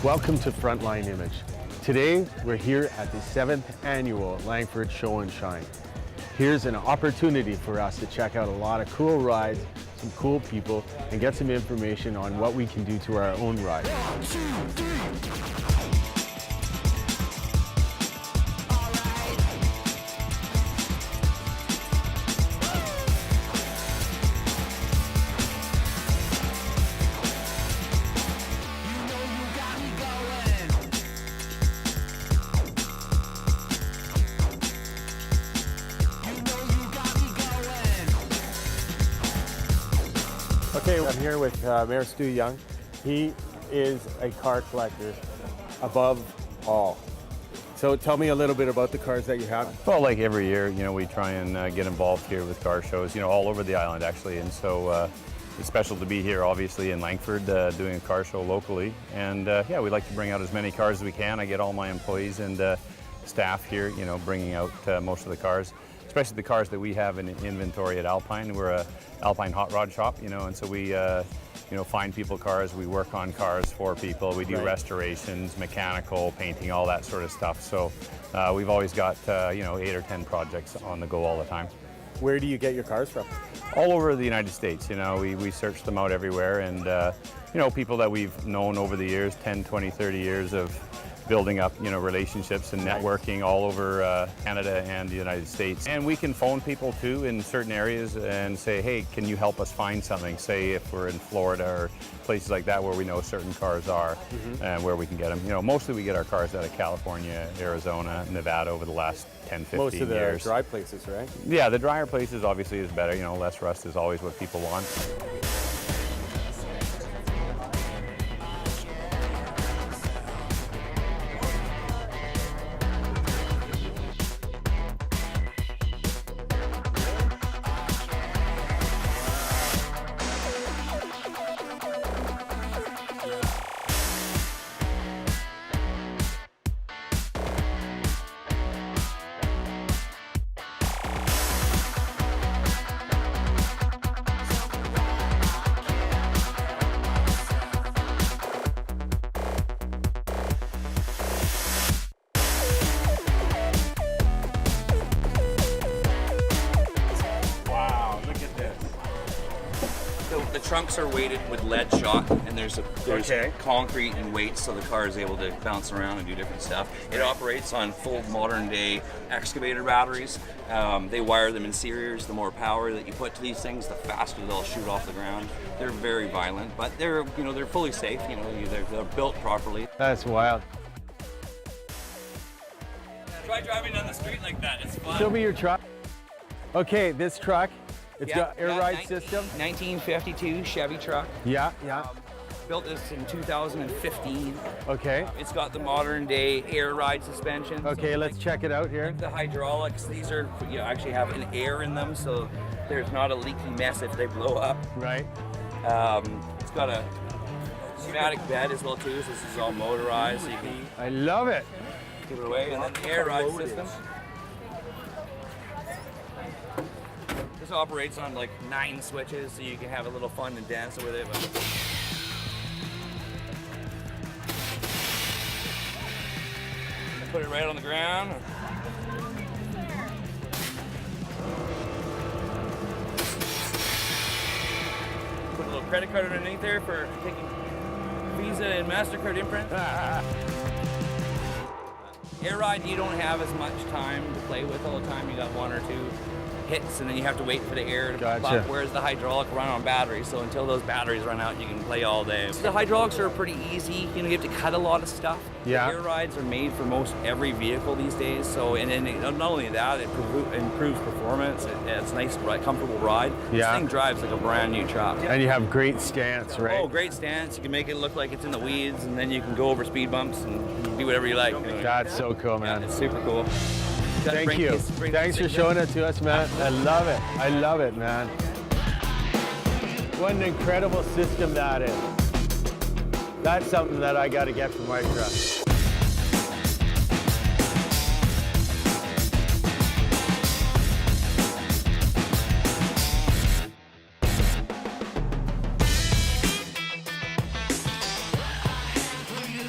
Welcome to Frontline Image. Today, we're here at the 7th annual Langford Show and Shine. Here's an opportunity for us to check out a lot of cool rides, some cool people, and get some information on what we can do to our own ride. 1, 2, 3. Okay, I'm here with Mayor Stu Young. He is a car collector above all. So tell me a little bit about the cars that you have. Well, like every year, we try and get involved here with car shows, all over the island actually. And so it's special to be here, obviously, in Langford, doing a car show locally. And yeah, we like to bring out as many cars as we can. I get all my employees and staff here, bringing out most of the cars, especially the cars that we have in inventory at Alpine. We're a Alpine hot rod shop, and so we find people cars, we work on cars for people, we do restorations, mechanical, painting, all that sort of stuff. So we've always got 8 or 10 projects on the go all the time. Where do you get your cars from? All over the United States, we search them out everywhere, and people that we've known over the years, 10, 20, 30 years of building up, relationships and networking all over Canada and the United States. And we can phone people too in certain areas and say, hey, can you help us find something? Say if we're in Florida or places like that where we know certain cars are and where we can get them. Mostly we get our cars out of California, Arizona, Nevada over the last 10, 15 years. Most of the dry places, right? Yeah, the drier places obviously is better. Less rust is always what people want. The trunks are weighted with lead shot, and there's concrete and weights, so the car is able to bounce around and do different stuff. It operates on full modern-day excavator batteries. They wire them in series. The more power that you put to these things, the faster they'll shoot off the ground. They're very violent, but they're they're fully safe. They're built properly. That's wild. Try driving down the street like that. It's fun. Show me your truck. Okay, this truck. It's got air ride system. 1952 Chevy truck. Yeah. Built this in 2015. Okay. It's got the modern day air ride suspension. Okay, let's check it out here. The hydraulics, these are, actually have an air in them, so there's not a leaky mess if they blow up. Right. It's got a pneumatic bed as well too, so this is all motorized, so you can I love it. give it away. And then the air ride system. This operates on like 9 switches, so you can have a little fun and dance with it. Put it right on the ground. Put a little credit card underneath there for taking Visa and MasterCard imprint. Air ride, you don't have as much time to play with all the time. You got 1 or 2 hits, and then you have to wait for the air to pop, whereas the hydraulic run on batteries, so until those batteries run out, you can play all day. The hydraulics are pretty easy. You have to cut a lot of stuff. Yeah. The air rides are made for most every vehicle these days, so, and not only that, it improves performance. It's a nice, comfortable ride. This thing drives like a brand new truck. And you have great stance, right? Oh, great stance. You can make it look like it's in the weeds, and then you can go over speed bumps and do whatever you like. That's so cool, man. Yeah, it's super cool. Thank you. Thanks for showing it to us, man. I love it. I love it, man. What an incredible system that is. That's something that I got to get for my truck. For you.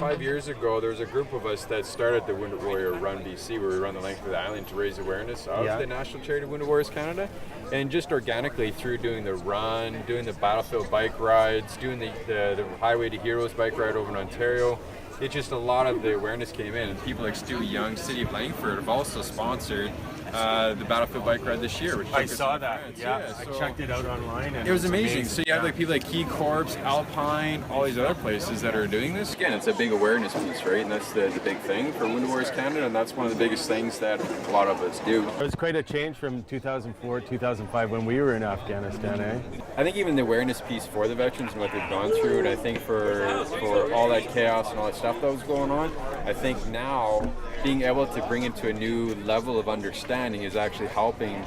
5 years ago, there was a group of us that started the Wounded Warrior Run BC, where we run the length of the island to raise awareness of the National Charity of Wounded Warriors Canada. And just organically through doing the run, doing the battlefield bike rides, doing the Highway to Heroes bike ride over in Ontario, it just a lot of the awareness came in. And people like Stu Young, City of Langford, have also sponsored the Battlefield Bike Ride this year. Which I saw that. Yeah, so I checked it out online. And it was amazing. So you have like people like Key Corps, Alpine, all these other places that are doing this. Again, it's a big awareness piece, right? And that's the big thing for Wounded Warriors Canada, and that's one of the biggest things that a lot of us do. It was quite a change from 2004, 2005 when we were in Afghanistan, eh? I think even the awareness piece for the veterans and what they've gone through, and I think for all that chaos and all that stuff that was going on, I think now being able to bring it to a new level of understanding is actually helping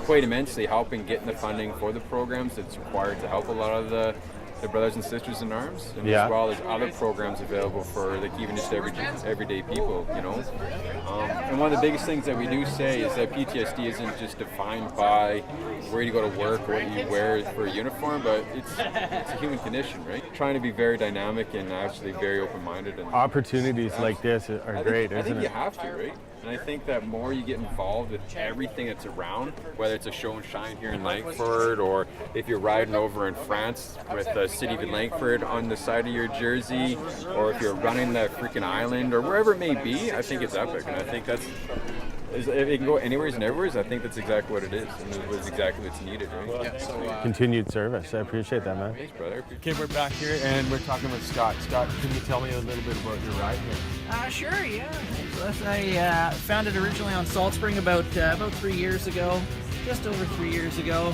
quite immensely, helping getting the funding for the programs that's required to help a lot of the brothers and sisters in arms, and as well as other programs available for like even just everyday people, you know. And one of the biggest things that we do say is that PTSD isn't just defined by where you go to work or what you wear for a uniform, but it's a human condition, right? Trying to be very dynamic and actually very open-minded. And Opportunities like this are great, I think isn't you it? have to, right? And I think that more you get involved with everything that's around, whether it's a show and shine here in Langford, or if you're riding over in France with the City of Langford on the side of your jersey, or if you're running that freaking island, or wherever it may be, I think it's epic. And I think if it can go anywhere and everywhere, I think that's exactly what it is, and it was exactly what's needed, right? Yeah, so, Continued service. I appreciate that, man. Thanks, brother. Okay, we're back here and we're talking with Scott. Scott, can you tell me a little bit about your ride here? Sure, yeah. So I found it originally on Salt Spring about 3 years ago, just over 3 years ago.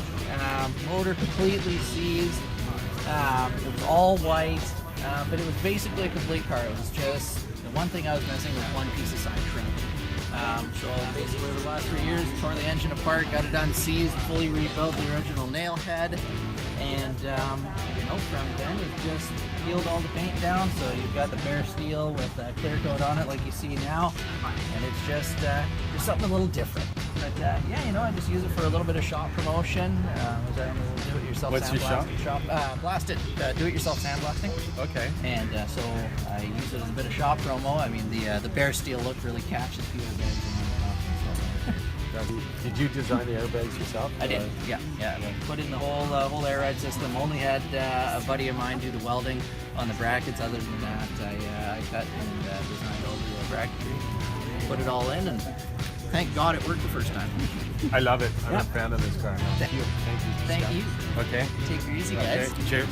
Motor completely seized. It was all white, but it was basically a complete car. It was just the one thing I was missing was one piece of side trim. So basically over the last 3 years, tore the engine apart, got it unseized, fully rebuilt the original nail head, and from then we've just peeled all the paint down. So you've got the bare steel with clear coat on it like you see now, and it's just something a little different. But I just use it for a little bit of shop promotion. I run a little do-it-yourself What's your shop? Blast It, do-it-yourself sandblasting. Okay. And so I use it as a bit of shop promo. I mean, the bare steel look really catches people. Did you design the airbags yourself? I did. Yeah. I put in the whole air ride system. Only had a buddy of mine do the welding on the brackets. Other than that, I cut and designed all the bracketry. Put it all in, and thank God it worked the first time. I love it. I'm a fan of this car. Thank you. Thank Thank you. you. Okay. Take her easy, guys. Okay. Cheers.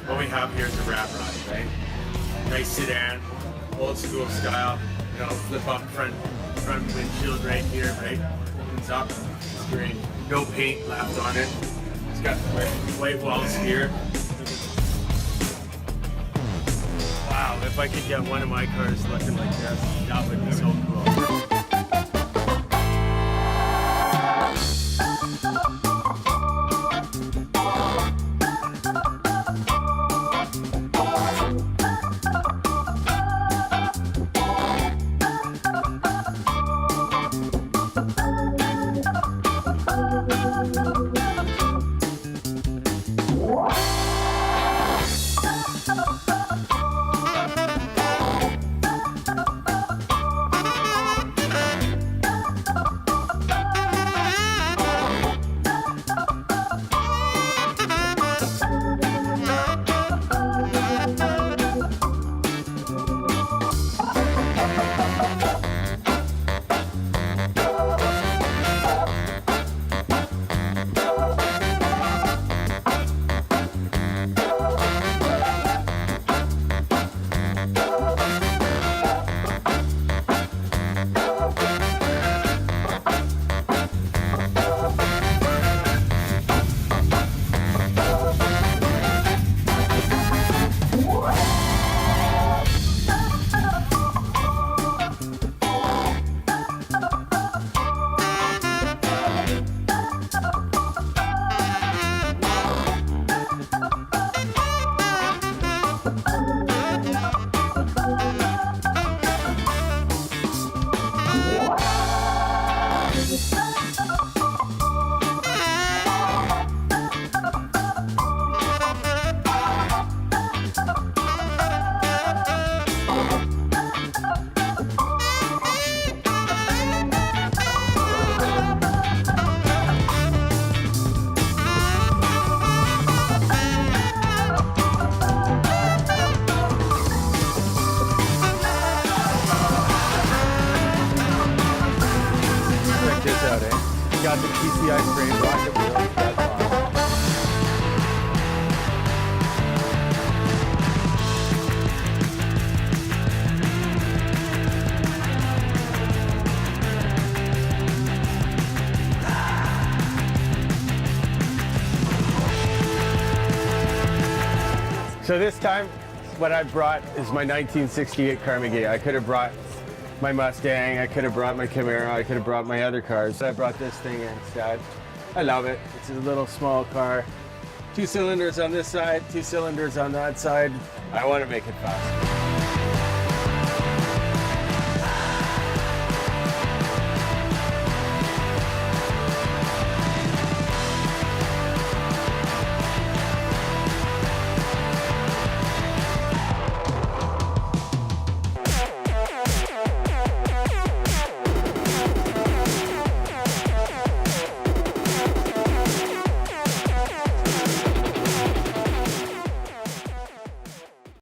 What we have here is a rat ride, right? Nice sedan, old school style, flip up front windshield right here, right? Opens up, screen, no paint left on it. It's got white walls here. Wow, if I could get one of my cars looking like this, that would be so cool. got the TCI frame, rocket wheels, that's awesome. So this time, what I brought is my 1968 Carnegie. I could have brought my Mustang, I could have brought my Camaro, I could have brought my other cars. I brought this thing instead. I love it. It's a little small car. 2 cylinders on this side, 2 cylinders on that side. I want to make it fast.